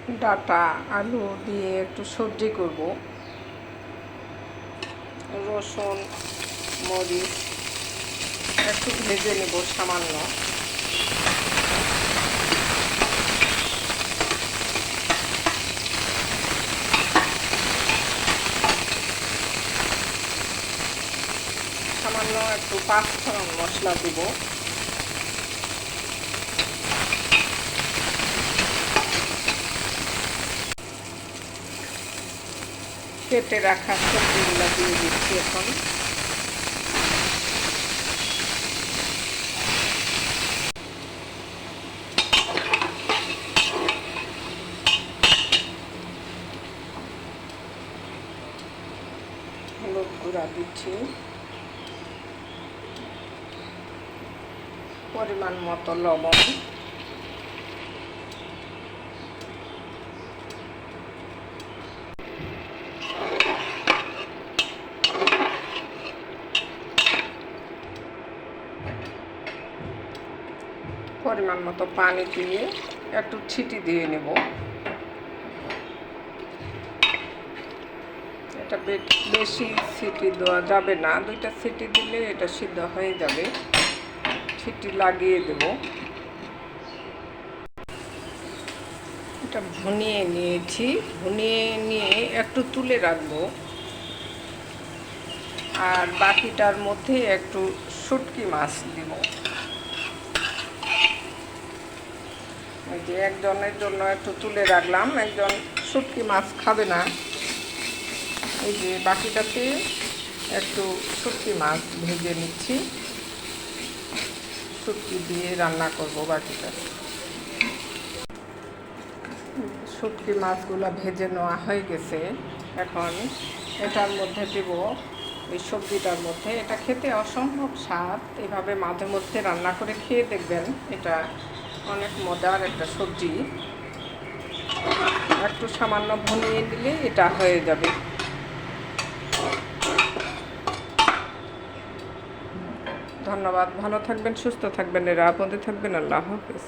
ডাঁটা আলু দিয়ে একটু সবজি করব। রসুন মরিচ একটু ভেজে নেব সামান্য। সামান্য একটু পাঁচফোড়ন মশলা দিব। কেটে রাখা সবজিগুলো দিয়ে দিচ্ছি এখন। হলুদ গুঁড়া দিচ্ছি, পরিমাণ মতো লবণ, পরিমাণ মতো পানি দিয়ে একটু ছিটি দিয়ে নেব। এটা বেশি সিটি দেওয়া যাবে না, 2টা সিটি দিলে এটা সিদ্ধ হয়ে যাবে। সিটি লাগিয়ে দেব। এটা ভুনিয়ে নিয়েছি, ভুনিয়ে নিয়ে একটু তুলে রাখবো। আর বাকিটার মধ্যে একটু শুটকি মাছ দিব। এই যে একজনের জন্য একটু তুলে রাখলাম, একজন শুটকি মাছ খাবে না। এই যে বাকিটাতে একটু শুটকি মাছ ভেজে নিচ্ছি, শুটকি দিয়ে রান্না করব বাকিটা। শুটকি মাছগুলো ভেজে নেওয়া হয়ে গেছে। এখন এটার মধ্যে দেব, এই সবজিটার মধ্যে। এটা খেতে অসম্ভব স্বাদ, এভাবে মাঝে মধ্যে রান্না করে খেয়ে দেখবেন। এটা অনেক মজার একটা সবজি। একটু সামান্য ভুনিয়ে দিলে এটা হয়ে যাবে। ধন্যবাদ, ভালো থাকবেন, সুস্থ থাকবেন, নিরাপদে থাকবেন। আল্লাহ হাফেজ।